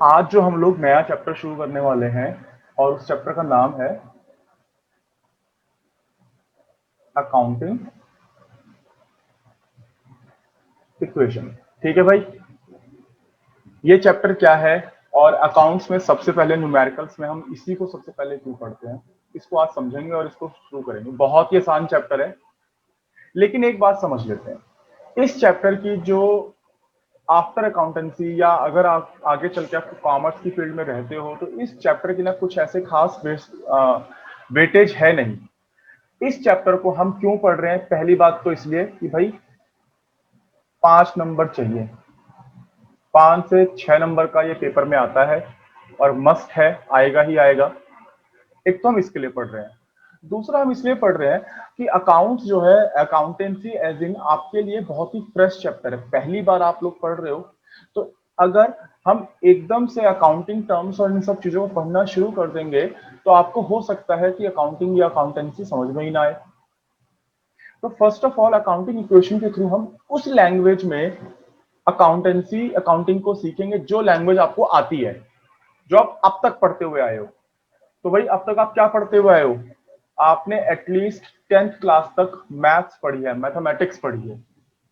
आज जो हम लोग नया चैप्टर शुरू करने वाले हैं और उस चैप्टर का नाम है अकाउंटिंग इक्वेशन। ठीक है भाई, ये चैप्टर क्या है और अकाउंट्स में सबसे पहले न्यूमेरिकल्स में हम इसी को सबसे पहले क्यों पढ़ते हैं, इसको आज समझेंगे और इसको शुरू करेंगे। बहुत ही आसान चैप्टर है, लेकिन एक बात समझ लेते हैं। इस चैप्टर की जो आफ्टर अकाउंटेंसी या अगर आप आगे चल के आप कॉमर्स की फील्ड में रहते हो तो इस चैप्टर की ना कुछ ऐसे खास वेटेज है नहीं। इस चैप्टर को हम क्यों पढ़ रहे हैं, पहली बात तो इसलिए कि भाई 5 नंबर चाहिए, 5 से 6 नंबर का ये पेपर में आता है और मस्ट है, आएगा ही आएगा। एक तो हम इसके लिए पढ़ रहे हैं, दूसरा हम इसलिए पढ़ रहे हैं कि अकाउंट्स जो है, अकाउंटेंसी एज इन आपके लिए बहुत ही फ्रेश चैप्टर है, पहली बार आप लोग पढ़ रहे हो। तो अगर हम एकदम से अकाउंटिंग टर्म्स और इन सब चीजों को पढ़ना शुरू कर देंगे तो आपको हो सकता है कि अकाउंटिंग या अकाउंटेंसी समझ में ही ना आए। तो first of all accounting equation के थ्रू हम उस लैंग्वेज में अकाउंटिंग को सीखेंगे जो लैंग्वेज आपको आती है, जो आप अब तक पढ़ते हुए आए हो। तो भाई अब तक आप क्या पढ़ते हुए आए हो? आपने एटलीस्ट 10th क्लास तक मैथ्स पढ़ी है, मैथमेटिक्स पढ़ी है,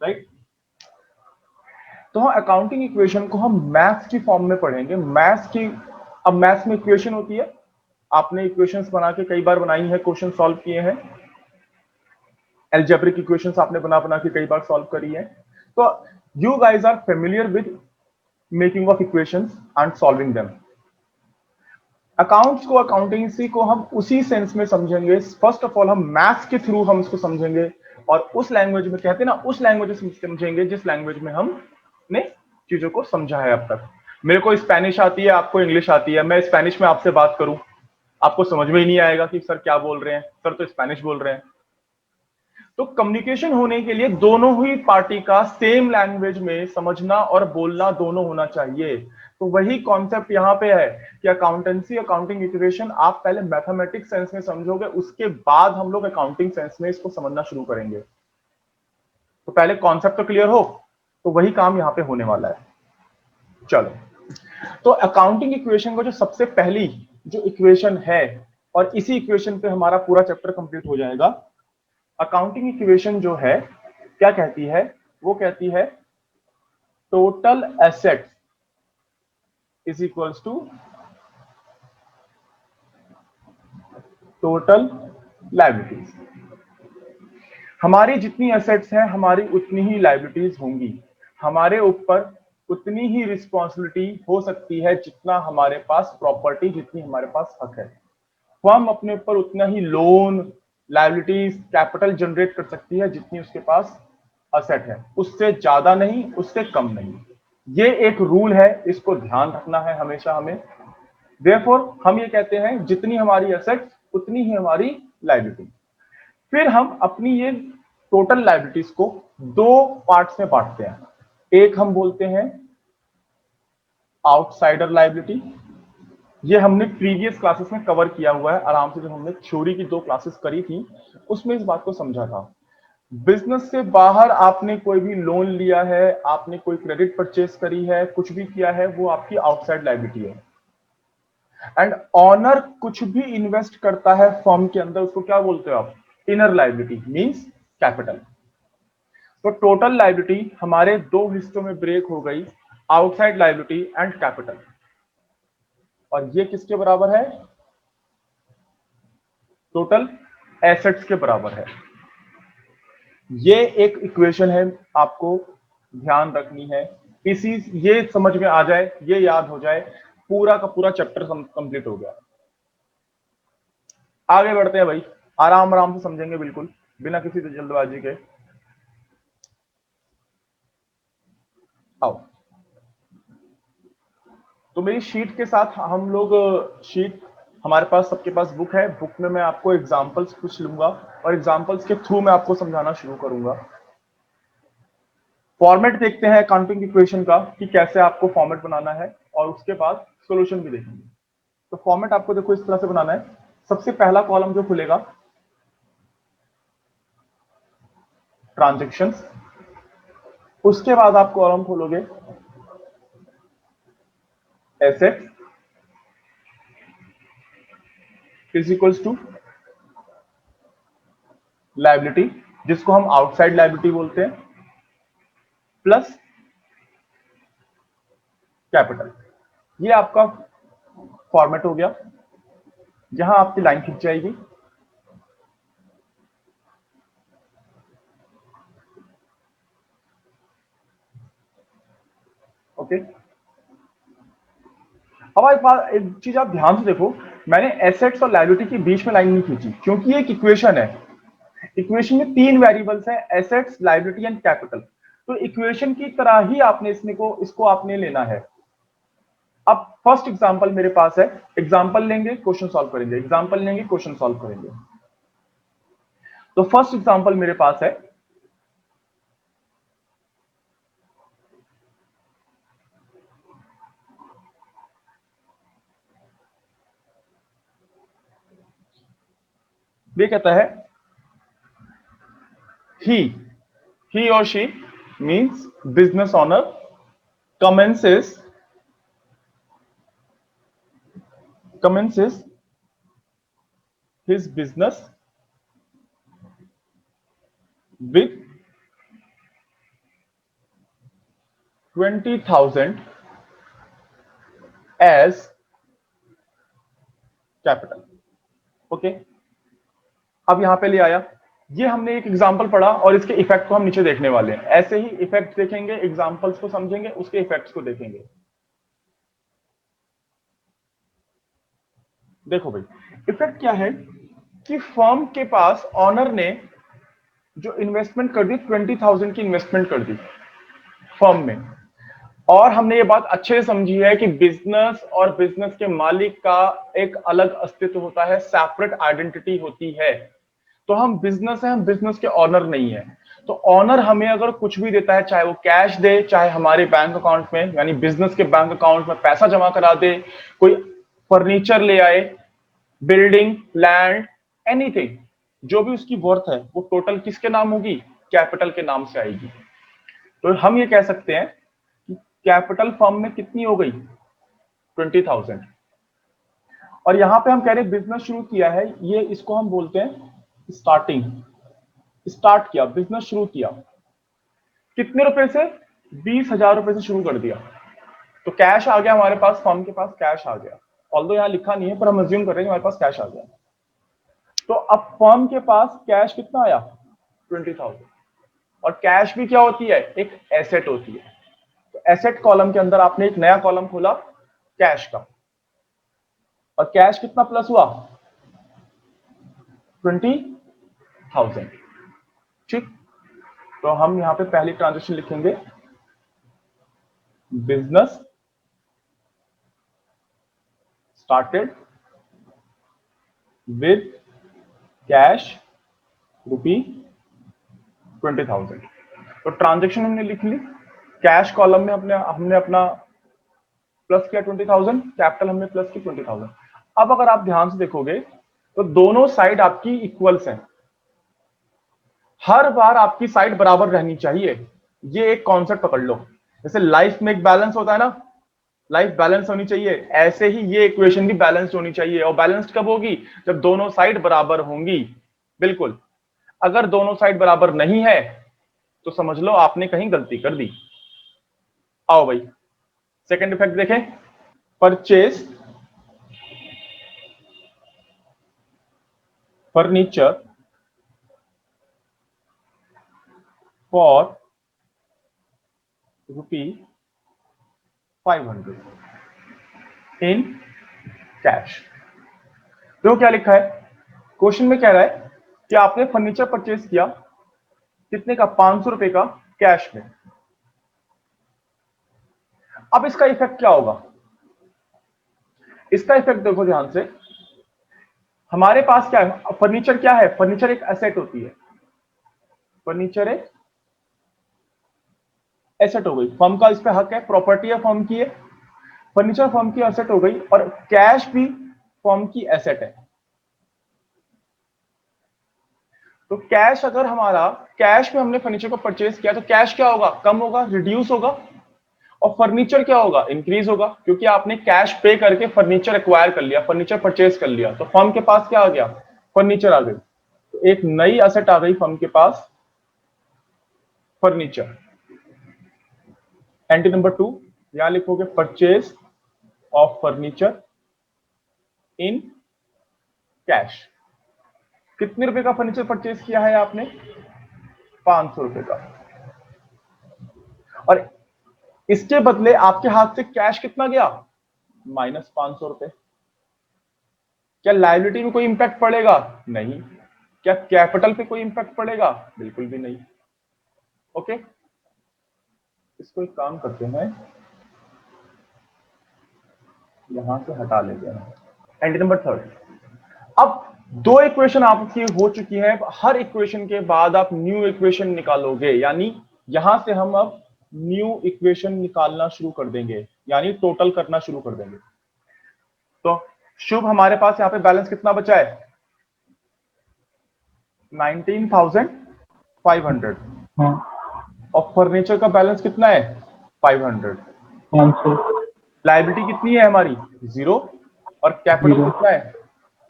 राइट? तो हम अकाउंटिंग इक्वेशन को हम मैथ्स की फॉर्म में पढ़ेंगे। मैथ्स की, अब मैथ्स में इक्वेशन होती है, आपने इक्वेशंस बना के कई बार बनाई है, क्वेश्चन सॉल्व किए हैं, एल्जेब्रिक इक्वेशंस आपने बना बना के कई बार सॉल्व करी है। तो you guys are familiar with making of equations and solving them. Accounts को, अकाउंटेंसी को हम उसी सेंस में समझेंगे। फर्स्ट ऑफ ऑल हम मैथ्स के थ्रू हम इसको समझेंगे और उस लैंग्वेज में, कहते हैं ना, उस लैंग्वेज में समझेंगे जिस लैंग्वेज में हमने चीजों को समझा है अब तक। मेरे को स्पेनिश आती है, आपको इंग्लिश आती है, मैं स्पेनिश में आपसे बात करूं, आपको समझ में ही नहीं आएगा कि सर क्या बोल रहे हैं, सर तो स्पेनिश बोल रहे हैं। तो कम्युनिकेशन होने के लिए दोनों ही पार्टी का सेम लैंग्वेज में समझना और बोलना दोनों होना चाहिए। तो वही कॉन्सेप्ट यहां पे है कि अकाउंटेंसी, अकाउंटिंग इक्वेशन आप पहले मैथमेटिक्स सेंस में समझोगे, उसके बाद हम लोग अकाउंटिंग सेंस में इसको समझना शुरू करेंगे। तो पहले कॉन्सेप्ट तो क्लियर हो, तो वही काम यहां पे होने वाला है। चलो, तो अकाउंटिंग इक्वेशन को जो सबसे पहली जो इक्वेशन है, और इसी इक्वेशन पे हमारा पूरा चैप्टर कंप्लीट हो जाएगा। अकाउंटिंग इक्वेशन जो है क्या कहती है? वो कहती है total assets is equals to total liabilities. हमारी जितनी एसेट्स हैं हमारी उतनी ही लायबिलिटीज होंगी, हमारे ऊपर उतनी ही रिस्पॉन्सिबिलिटी हो सकती है जितना हमारे पास प्रॉपर्टी, जितनी हमारे पास हक है। फर्म अपने ऊपर उतना ही लोन, लायबिलिटीज, कैपिटल जनरेट कर सकती है जितनी उसके पास असेट है, उससे ज्यादा नहीं, उससे कम नहीं। ये एक रूल है, इसको ध्यान रखना है हमेशा हमें। देयरफॉर हम ये कहते हैं जितनी हमारी एसेट उतनी ही हमारी लायबिलिटी। फिर हम अपनी ये टोटल लायबिलिटीज को दो पार्ट्स में बांटते हैं। एक हम बोलते हैं आउटसाइडर लायबिलिटी, ये हमने प्रीवियस क्लासेस में कवर किया हुआ है आराम से, जब हमने थ्योरी की 2 क्लासेस करी थी उसमें इस बात को समझा था। बिजनेस से बाहर आपने कोई भी लोन लिया है, आपने कोई क्रेडिट परचेस करी है, कुछ भी किया है, वो आपकी आउटसाइड लायबिलिटी है। एंड ऑनर कुछ भी इन्वेस्ट करता है फर्म के अंदर, उसको क्या बोलते हो आप? Inner liability, means capital. तो टोटल लायबिलिटी हमारे दो हिस्सों में ब्रेक हो गई, आउटसाइड लायबिलिटी एंड कैपिटल। और ये किसके बराबर है? टोटल एसेट्स के बराबर है। ये एक इक्वेशन है, आपको ध्यान रखनी है। इसी, ये समझ में आ जाए, ये याद हो जाए, पूरा का पूरा चैप्टर कंप्लीट हो गया। आगे बढ़ते हैं भाई, आराम आराम से समझेंगे, बिल्कुल बिना किसी जल्दबाजी के। आओ, तो मेरी शीट के साथ हम लोग, शीट हमारे पास, सबके पास बुक है, बुक में मैं आपको एग्जांपल्स कुछ लूंगा और एग्जांपल्स के थ्रू मैं आपको समझाना शुरू करूंगा। फॉर्मेट देखते हैं अकाउंटिंग इक्वेशन का कि कैसे आपको फॉर्मेट बनाना है, और उसके बाद सॉल्यूशन भी देखेंगे। तो फॉर्मेट आपको देखो इस तरह से बनाना है। सबसे पहला कॉलम जो खुलेगा, ट्रांजेक्शंस। उसके बाद आप कॉलम खोलोगे asset is equals to liability, जिसको हम आउटसाइड लायबिलिटी बोलते हैं, प्लस कैपिटल। ये आपका फॉर्मेट हो गया। यहां आपकी लाइन खिंच जाएगी। ओके, अब एक चीज आप ध्यान से देखो, मैंने एसेट्स और लायबिलिटी के बीच में लाइन नहीं खींची, क्योंकि ये एक इक्वेशन है। इक्वेशन में तीन वेरिएबल्स हैं, एसेट्स, लायबिलिटी एंड कैपिटल। तो इक्वेशन की तरह ही आपने इसको आपने लेना है। अब फर्स्ट एग्जांपल मेरे पास है, एग्जांपल लेंगे, क्वेश्चन सॉल्व करेंगे, एग्जांपल लेंगे, क्वेश्चन सॉल्व करेंगे। तो फर्स्ट एग्जांपल मेरे पास है, ये कहता है he he or she means business owner commences his business with 20,000 as capital. Okay, अब यहां पे ले आया। ये हमने एक एग्जांपल पढ़ा और इसके इफेक्ट को हम नीचे देखने वाले हैं। ऐसे ही इफेक्ट देखेंगे, एग्जांपल्स को समझेंगे, उसके इफेक्ट्स को देखेंगे। देखो भाई, इफेक्ट क्या है कि फर्म के पास ऑनर ने जो इन्वेस्टमेंट कर दी, 20,000 की इन्वेस्टमेंट कर दी फर्म में। और हमने ये बात अच्छे से समझी है कि बिजनेस और बिजनेस के मालिक का एक अलग अस्तित्व होता है, सेपरेट आइडेंटिटी होती है। तो हम बिजनेस है, हम बिजनेस के ऑनर नहीं है। तो ऑनर हमें अगर कुछ भी देता है, चाहे वो कैश दे, चाहे हमारे बैंक अकाउंट में यानी बिजनेस के बैंक अकाउंट में पैसा जमा करा दे, कोई फर्नीचर ले आए, बिल्डिंग, लैंड, एनीथिंग, जो भी उसकी वर्थ है वो टोटल किसके नाम होगी? कैपिटल के नाम से आएगी। तो हम ये कह सकते हैं कि कैपिटल फर्म में कितनी हो गई? 20,000। और यहां पे हम कह रहे हैं बिजनेस शुरू किया है, ये इसको हम बोलते हैं स्टार्टिंग। स्टार्ट किया, बिजनेस शुरू किया, कितने रुपए से? 20,000 रुपए से शुरू कर दिया। तो कैश आ गया हमारे पास, फर्म के पास कैश आ गया। ऑल्दो यहां लिखा नहीं है पर हम अज्यूम कर रहे हैं हमारे पास कैश आ गया। तो अब फर्म के पास कैश कितना आया? 20,000। और कैश भी क्या होती है? एक एसेट होती है। तो एसेट कॉलम के अंदर आपने एक नया कॉलम खोला कैश का, और कैश कितना प्लस हुआ? 20,000। ठीक, तो हम यहां पे पहली ट्रांजेक्शन लिखेंगे, बिजनेस स्टार्टेड विद कैश रुपी 20,000। तो ट्रांजेक्शन हमने लिख ली, कैश कॉलम में हमने अपना प्लस किया 20,000, कैपिटल हमने प्लस की 20,000। अब अगर आप ध्यान से देखोगे तो दोनों साइड आपकी इक्वल्स हैं। हर बार आपकी साइड बराबर रहनी चाहिए, ये एक कॉन्सेप्ट पकड़ लो। जैसे लाइफ में एक बैलेंस होता है ना, लाइफ बैलेंस होनी चाहिए, ऐसे ही ये इक्वेशन भी बैलेंस्ड होनी चाहिए। और बैलेंस्ड कब होगी? जब दोनों साइड बराबर होंगी। बिल्कुल, अगर दोनों साइड बराबर नहीं है तो समझ लो आपने कहीं गलती कर दी। आओ भाई, सेकंड इफेक्ट देखें, purchase furniture for ₹500 in cash. तो क्या लिखा है क्वेश्चन में? कह रहा है कि आपने फर्नीचर परचेज किया, कितने का? 500 रुपए का, कैश में। अब इसका इफेक्ट क्या होगा? इसका इफेक्ट देखो ध्यान से, हमारे पास क्या है? फर्नीचर क्या है? फर्नीचर एक एसेट होती है। फर्नीचर एक एसेट हो गई, फर्म का इस पे हक है, प्रॉपर्टी है फर्म की है। फर्नीचर फर्म की एसेट हो गई, और कैश भी फर्म की एसेट है। तो कैश, अगर हमारा कैश में हमने फर्नीचर को परचेज किया तो कैश क्या होगा? कम होगा, रिड्यूस होगा। और फर्नीचर क्या होगा, इंक्रीज होगा, क्योंकि आपने कैश पे करके फर्नीचर एक्वायर कर लिया, फर्नीचर परचेज कर लिया, तो फर्म के पास क्या आ गया, फर्नीचर आ गई। तो एक नई असेट आ गई फर्म के पास, फर्नीचर। एंट्री नंबर 2 यहां लिखोगे purchase of furniture in cash. कितने रुपए का फर्नीचर परचेज किया है आपने, 500 रुपए का। और इसके बदले आपके हाथ से कैश कितना गया, -500 रुपए। क्या लायबिलिटी में कोई इंपैक्ट पड़ेगा, नहीं। क्या कैपिटल पे कोई इंपैक्ट पड़ेगा, बिल्कुल भी नहीं। ओके, इसको एक काम करते हैं, यहां से हटा लेते हैं। Entry number 3। अब दो इक्वेशन आपकी हो चुकी है, हर इक्वेशन के बाद आप न्यू इक्वेशन निकालोगे, यानी यहां से हम अब न्यू इक्वेशन निकालना शुरू कर देंगे, यानी टोटल करना शुरू कर देंगे। तो शुभ, हमारे पास यहां पे बैलेंस कितना बचा है, 19,500। हाँ, और फर्नीचर का बैलेंस कितना है, 500। 500, लायबिलिटी कितनी है हमारी, 0। और कैपिटल 0, कितना है,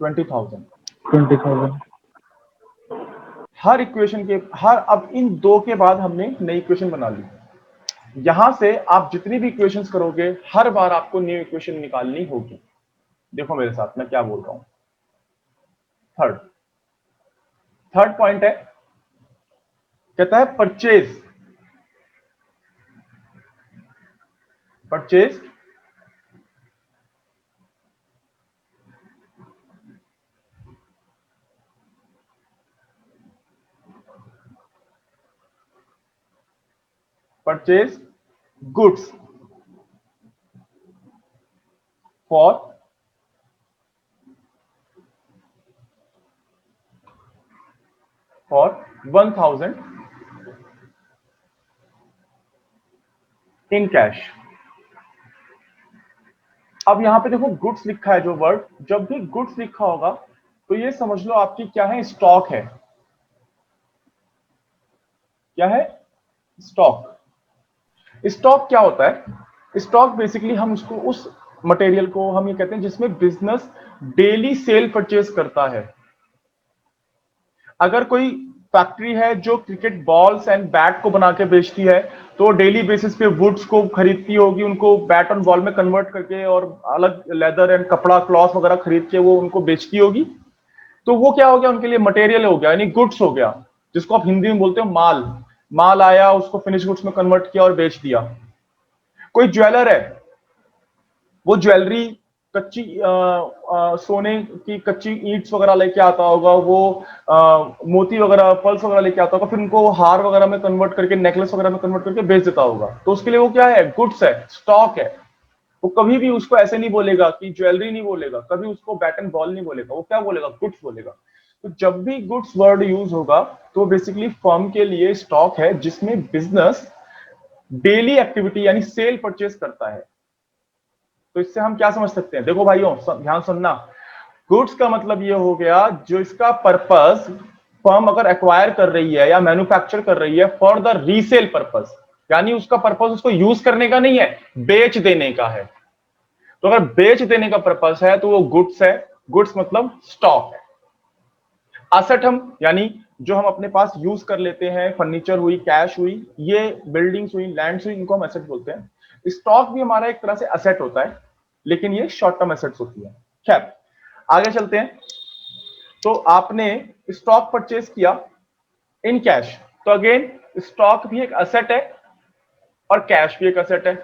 20,000। 20,000। हर इक्वेशन के हर, अब इन दो के बाद हमने नई इक्वेशन बना ली। यहां से आप जितनी भी इक्वेशंस करोगे, हर बार आपको न्यू इक्वेशन निकालनी होगी। देखो मेरे साथ मैं क्या बोल रहा हूं। थर्ड थर्ड पॉइंट है, कहता है purchase, purchase purchase goods for for 1,000 in cash. अब यहां पे देखो गुड्स लिखा है, जो वर्ड, जब भी गुड्स लिखा होगा तो ये समझ लो आपकी क्या है, स्टॉक है। क्या है, स्टॉक। स्टॉक क्या होता है, स्टॉक बेसिकली हम उसको, उस मटेरियल को हम ये कहते हैं जिसमें बिजनेस डेली सेल परचेज करता है। अगर कोई फैक्ट्री है जो क्रिकेट बॉल्स एंड बैट को बना के बेचती है, तो डेली बेसिस पे वुड्स को खरीदती होगी, उनको बैट और बॉल में कन्वर्ट करके और अलग लेदर एंड कपड़ा क्लॉथ वगैरह खरीद के वो उनको बेचती होगी। तो वो क्या हो गया, उनके लिए मटेरियल हो गया, यानी गुड्स हो गया, जिसको आप हिंदी में बोलते हो माल। माल आया, उसको फिनिश गुड्स में कन्वर्ट किया और बेच दिया। कोई ज्वेलर है, वो ज्वेलरी कच्ची सोने की कच्ची ईंट्स वगैरह लेके आता होगा, वो मोती वगैरह पर्ल्स वगैरह लेके आता होगा, फिर उनको हार वगैरह में कन्वर्ट करके, नेकलेस वगैरह में कन्वर्ट करके बेच देता होगा। तो उसके लिए वो क्या है, गुड्स है, स्टॉक है। वो कभी भी उसको ऐसे नहीं बोलेगा कि ज्वेलरी नहीं बोलेगा, कभी उसको बैट एंड बॉल नहीं बोलेगा, वो क्या बोलेगा, गुड्स बोलेगा। तो जब भी गुड्स वर्ड यूज होगा, तो बेसिकली फर्म के लिए स्टॉक है जिसमें बिजनेस डेली एक्टिविटी यानी सेल परचेज करता है। तो इससे हम क्या समझ सकते हैं, देखो भाइयों ध्यान सुनना। गुड्स का मतलब ये हो गया जो इसका पर्पस फर्म अगर एक्वायर कर रही है या मैन्युफैक्चर कर रही है फॉर द रीसेल पर्पस, यानी उसका पर्पस उसको यूज करने का नहीं है, बेच देने का है। तो अगर बेच देने का पर्पस है तो वो गुड्स है। गुड्स मतलब स्टॉक है। असेट हम, यानी जो हम अपने पास यूज कर लेते हैं, फर्नीचर हुई, कैश हुई, ये बिल्डिंग्स हुई, लैंड्स हुई, इनको हम एसेट बोलते हैं। स्टॉक भी हमारा एक तरह से एसेट होता है, लेकिन ये शॉर्ट टर्म एसेट्स होती है। खैर, आगे चलते हैं। तो आपने स्टॉक परचेज किया इन कैश, तो अगेन स्टॉक भी एक एसेट है और कैश भी एक एसेट है।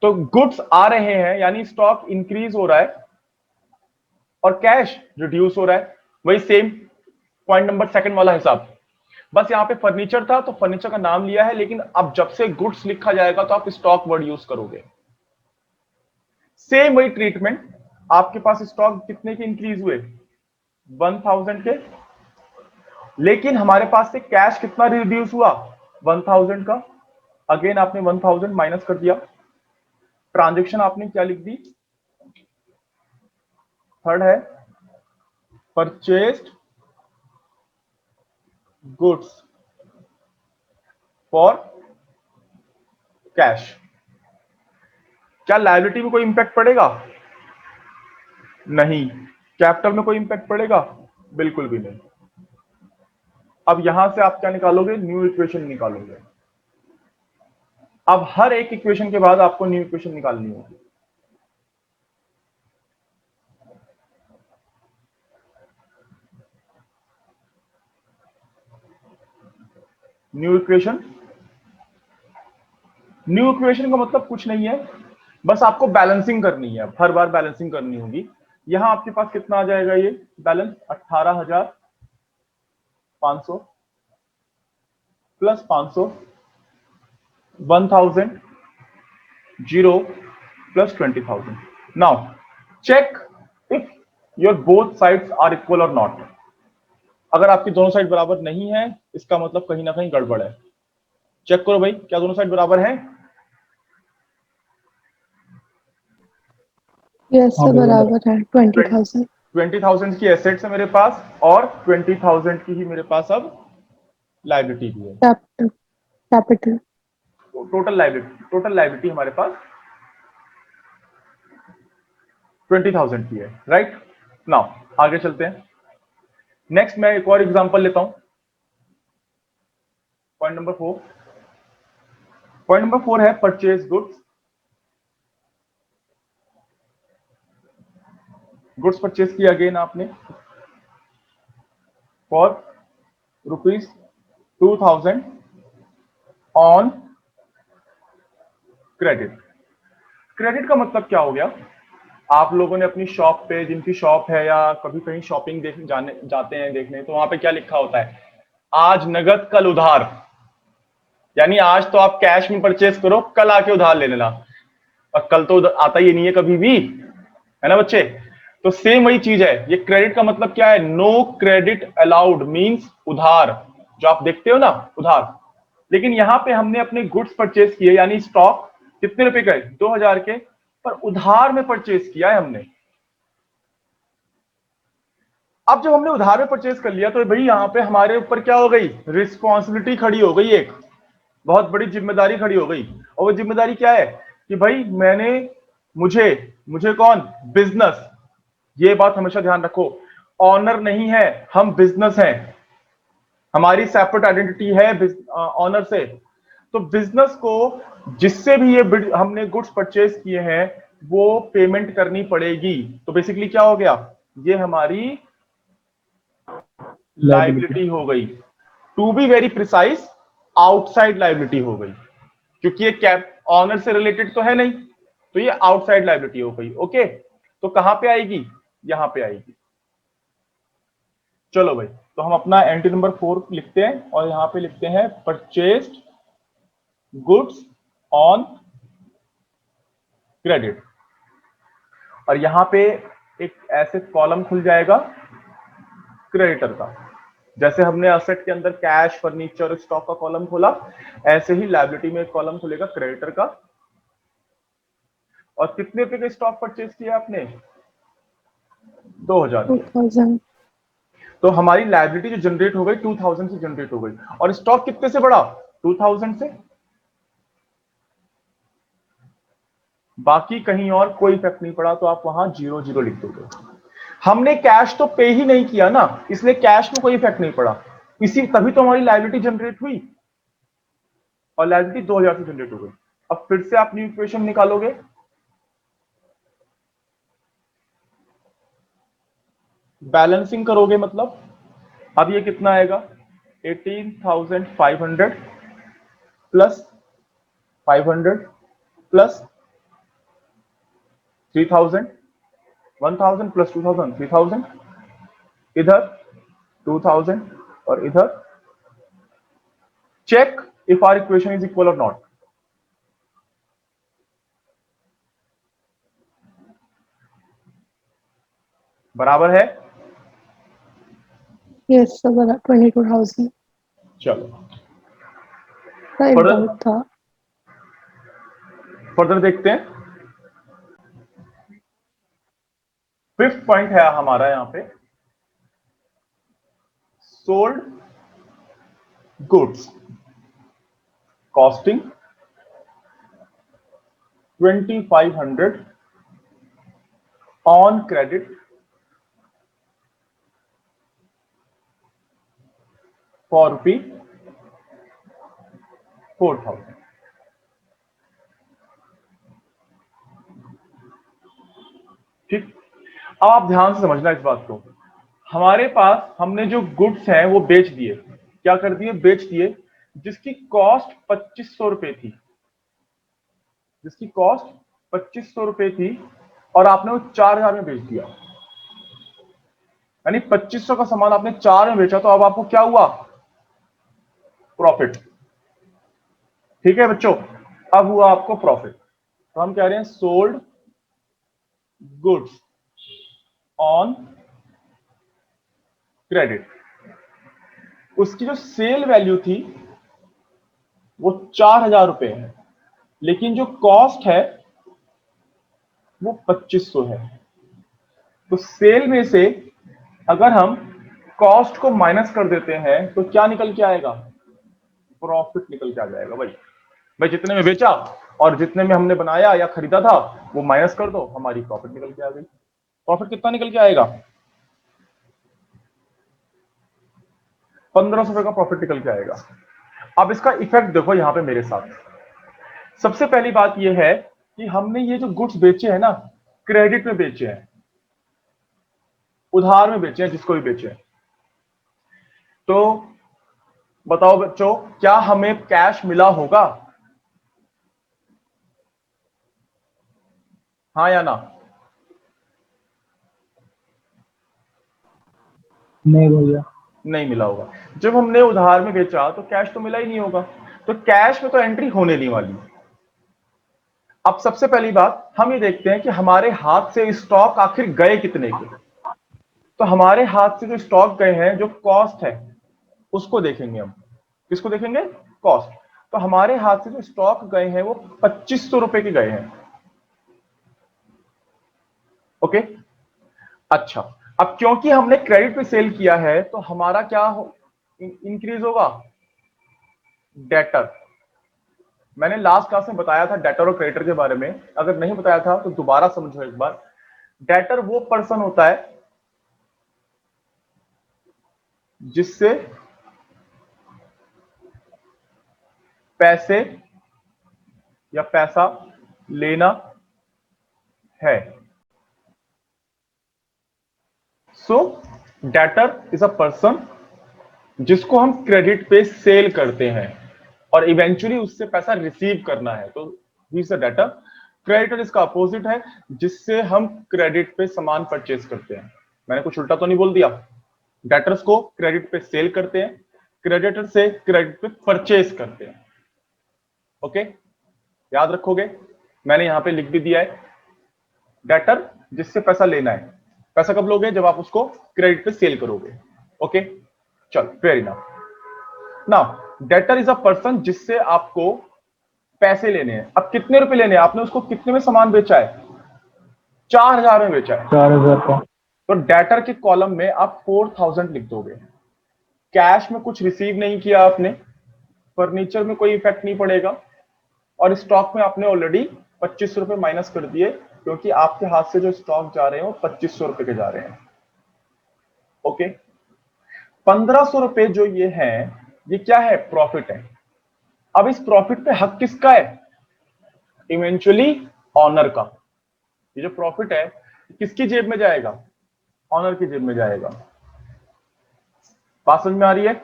तो गुड्स आ रहे हैं यानी स्टॉक इंक्रीज हो रहा है और कैश रिड्यूस हो रहा है। वही सेम पॉइंट नंबर सेकंड वाला हिसाब। बस यहां पे फर्नीचर था तो फर्नीचर का नाम लिया है, लेकिन अब जब से गुड्स लिखा जाएगा तो आप स्टॉक वर्ड यूज करोगे। सेम वही ट्रीटमेंट। आपके पास स्टॉक कितने के इंक्रीज हुए, 1,000 के, लेकिन हमारे पास से कैश कितना रिड्यूस हुआ, 1,000 का। अगेन आपने 1,000 माइनस कर दिया। ट्रांजेक्शन आपने क्या लिख दी, थर्ड है परचेस्ड गुड्स फॉर कैश। क्या लायबिलिटी में कोई इंपैक्ट पड़ेगा? नहीं। कैपिटल में कोई इंपैक्ट पड़ेगा? बिल्कुल भी नहीं। अब यहां से आप क्या निकालोगे? न्यू इक्वेशन निकालोगे। अब हर एक इक्वेशन के बाद आपको न्यू इक्वेशन निकालनी होगी। न्यू इक्वेशन, न्यू इक्वेशन का मतलब कुछ नहीं है, बस आपको बैलेंसिंग करनी है। हर बार बैलेंसिंग करनी होगी। यहां आपके पास कितना आ जाएगा? ये balance 18,500 plus 500, 1000, 0 plus 20,000। Now check if your both sides are equal और नॉट। अगर आपकी दोनों साइड बराबर नहीं है, इसका मतलब कहीं ना कहीं गड़बड़ है। चेक करो भाई, क्या दोनों साइड बराबर है? यस सर, बराबर है। 20,000। 20,000 की एसेट्स है मेरे पास और 20,000 की ही मेरे पास अब लायबिलिटी भी है। कैपिटल। कैपिटल। तो टोटल लायबिलिटी हमारे पास 20,000 की है, राइट। नाउ आगे चलते हैं। नेक्स्ट मैं एक और एग्जांपल लेता हूं। Point number 4। पॉइंट नंबर 4 है परचेज गुड्स। गुड्स परचेज किया अगेन आपने फॉर ₹2,000 ऑन क्रेडिट। क्रेडिट का मतलब क्या हो गया? आप लोगों ने अपनी शॉप पे, जिनकी शॉप है या कभी कहीं शॉपिंग देखने जाते हैं देखने, तो वहां पे क्या लिखा होता है? आज नगद कल उधार। यानी आज तो आप कैश में परचेज करो, कल आके उधार ले लेना। और कल तो आता ही नहीं है कभी भी, है ना बच्चे? तो सेम वही चीज है। ये क्रेडिट का मतलब क्या है? नो क्रेडिट अलाउड मींस उधार, जो आप देखते हो ना, उधार। लेकिन यहां पे हमने अपने गुड्स परचेज किए, यानी स्टॉक कितने रुपए का? 2,000 के, पर उधार में परचेज किया है हमने। अब जब हमने उधार में परचेज कर लिया, तो भाई यहां पे हमारे ऊपर क्या हो गई? रिस्पॉन्सिबिलिटी खड़ी हो गई, एक बहुत बड़ी जिम्मेदारी खड़ी हो गई। और वो जिम्मेदारी क्या है? कि भाई मैंने, मुझे मुझे कौन? बिजनेस। ये बात हमेशा ध्यान रखो, ऑनर नहीं है, हम बिजनेस हैं। हमारी सेपरेट आइडेंटिटी है ऑनर से। तो बिजनेस को जिससे भी ये हमने गुड्स परचेज किए हैं, वो पेमेंट करनी पड़ेगी। तो बेसिकली क्या हो गया? ये हमारी लायबिलिटी। लाइबिलिटी हो गई। To be very precise, outside liability हो गई, क्योंकि ये कैप ऑनर से रिलेटेड तो है नहीं, तो ये आउटसाइड लाइबिलिटी हो गई। ओके, तो कहां पे आएगी? यहां पे आएगी। चलो भाई, तो हम अपना एंट्री नंबर 4 लिखते हैं और यहां पे लिखते हैं परचेस्ड गुड्स ऑन क्रेडिट। और यहां पे एक ऐसे कॉलम खुल जाएगा क्रेडिटर का। जैसे हमने असेट के अंदर कैश, फर्नीचर, स्टॉक का कॉलम खोला, ऐसे ही लायबिलिटी में एक कॉलम खुलेगा क्रेडिटर का। और कितने रुपए का स्टॉक परचेज किया आपने? 2,000 के। 2,000। तो हमारी लायबिलिटी जो जनरेट हो गई 2,000 से जनरेट हो गई। और स्टॉक कितने से बढ़ा? 2,000 से। बाकी कहीं और कोई इफेक्ट नहीं पड़ा, तो आप वहां 0 लिख दोगे। हमने कैश तो पे ही नहीं किया ना, इसलिए कैश में कोई इफेक्ट नहीं पड़ा। इसी तभी तो हमारी लायबिलिटी जनरेट हुई और लायबिलिटी 2,000 से जनरेट हो गई। अब फिर से आप न्यू इक्वेशन निकालोगे, बैलेंसिंग करोगे, मतलब अब ये कितना आएगा? 18,500 प्लस 500 प्लस 3,000, 1,000 प्लस 2,000, 3,000, इधर 2,000 और इधर। Check if our equation is equal और नॉट। बराबर है? यस सर, बराबर 22,000 चलो का एक फर्दर, डाउट था। फर्दर देखते हैं। फिफ्थ पॉइंट है हमारा यहां पे, sold goods costing 2500 on credit for rupee 4000। ठीक, अब आप ध्यान से समझना इस बात को। हमारे पास हमने जो गुड्स हैं वो बेच दिए, क्या कर दिए, बेच दिए, जिसकी कॉस्ट 2500 रुपए थी, जिसकी कॉस्ट 2500 रुपए थी, और आपने वो 4000 में बेच दिया। यानी 2500 का सामान आपने 4 में बेचा, तो अब आपको क्या हुआ, प्रॉफिट। ठीक है बच्चों, अब हुआ आपको प्रॉफिट। तो हम कह रहे हैं सोल्ड गुड्स ऑन क्रेडिट, उसकी जो सेल वैल्यू थी वो 4000 रुपए है, लेकिन जो कॉस्ट है वो 2500 है। तो सेल में से अगर हम कॉस्ट को माइनस कर देते हैं तो क्या निकल के आएगा, प्रॉफिट निकल के आ जाएगा। भाई जितने में बेचा और जितने में हमने बनाया या खरीदा था वो माइनस कर दो, हमारी प्रॉफिट निकल के आ गई। प्रॉफिट कितना निकल के आएगा, 1500 रुपए का प्रॉफिट निकल के आएगा। अब इसका इफेक्ट देखो यहां पे मेरे साथ। सबसे पहली बात यह है कि हमने ये जो गुड्स बेचे हैं ना, क्रेडिट में बेचे हैं, उधार में बेचे हैं, जिसको भी बेचे हैं। तो बताओ बच्चों, क्या हमें कैश मिला होगा, हाँ या ना? नहीं भैया, नहीं मिला होगा। जब हमने उधार में बेचा तो कैश तो मिला ही नहीं होगा, तो कैश में तो एंट्री होने नहीं वाली। अब सबसे पहली बात हम ये देखते हैं कि हमारे हाथ से स्टॉक आखिर गए कितने के। तो हमारे हाथ से जो स्टॉक गए हैं, जो कॉस्ट है उसको देखेंगे हम। किसको देखेंगे, कॉस्ट। तो हमारे हाथ से जो स्टॉक गए हैं वो 2500 रुपए के गए हैं। ओके, अच्छा, अब क्योंकि हमने क्रेडिट पे सेल किया है तो हमारा क्या इंक्रीज होगा, डेटर। मैंने लास्ट क्लास में बताया था डेटर और क्रेडिटर के बारे में, अगर नहीं बताया था तो दोबारा समझो एक बार। डेटर वो पर्सन होता है जिससे पैसे या पैसा लेना है। सो डेटर इज अ पर्सन जिसको हम क्रेडिट पे सेल करते हैं और इवेंचुअली उससे पैसा रिसीव करना है, तो he is a debtor. Creditor इसका अपोजिट है, जिससे हम क्रेडिट पे सामान परचेज करते हैं। मैंने कुछ उल्टा तो नहीं बोल दिया? डेटर्स को क्रेडिट पे सेल करते हैं, क्रेडिटर से क्रेडिट पे परचेज करते हैं। ओके, याद रखोगे, मैंने यहां पे लिख भी दिया है, डेटर जिससे पैसा लेना है। पैसा कब लोगे, जब आप उसको क्रेडिट पे सेल करोगे। ओके, चल, fair enough. Now debtor is a person जिससे आपको पैसे लेने हैं। अब कितने रुपए लेने हैं, आपने उसको कितने में सामान बेचा है, 4000 में बेचा है। 4000 का। तो डेटर के कॉलम में आप 4000 लिख दोगे। कैश में कुछ रिसीव नहीं किया आपने, फर्नीचर में कोई इफेक्ट नहीं पड़ेगा, और स्टॉक में आपने ऑलरेडी 2500 रुपए माइनस कर दिए, क्योंकि आपके हाथ से जो स्टॉक जा रहे हैं वो 2500 रुपए के जा रहे हैं। ओके, 1500 रुपए जो ये है, ये क्या है, प्रॉफिट है। अब इस प्रॉफिट पे हक किसका है, इवेंचुअली ऑनर का। ये जो प्रॉफिट है किसकी जेब में जाएगा, ऑनर की जेब में जाएगा। बात समझ में आ रही है?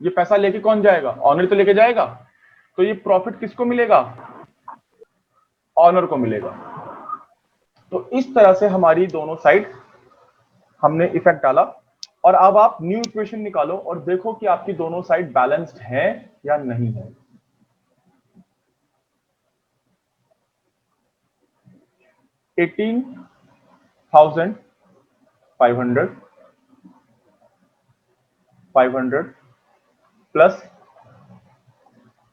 ये पैसा लेके कौन जाएगा, ऑनर तो लेके जाएगा। तो ये प्रॉफिट किसको मिलेगा, ऑनर को मिलेगा। तो इस तरह से हमारी दोनों साइड हमने इफेक्ट डाला। और अब आप न्यू इक्वेशन निकालो और देखो कि आपकी दोनों साइड बैलेंस्ड है या नहीं है। $18,500 plus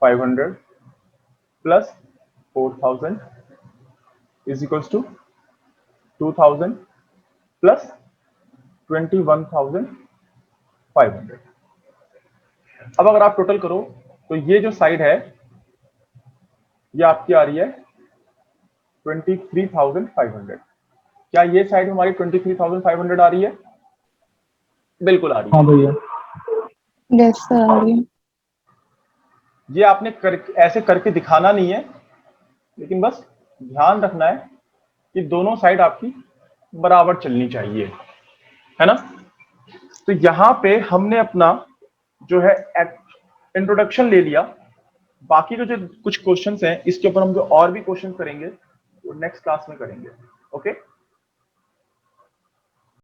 500 plus 4000 is equals to 2000 plus 21,500। अब अगर आप टोटल करो तो ये जो साइड है ये आपकी आ रही है 23,500। क्या ये साइड हमारी 23,500 आ रही है? बिल्कुल आ रही है। हाँ भैया। यस सर आ रही है। ये आपने ऐसे करके दिखाना नहीं है, लेकिन बस ध्यान रखना है कि दोनों साइड आपकी बराबर चलनी चाहिए, है ना। तो यहां पे हमने अपना जो है इंट्रोडक्शन ले लिया। बाकी के जो कुछ क्वेश्चंस हैं इसके ऊपर हम जो और भी क्वेश्चन करेंगे वो नेक्स्ट क्लास में करेंगे। ओके।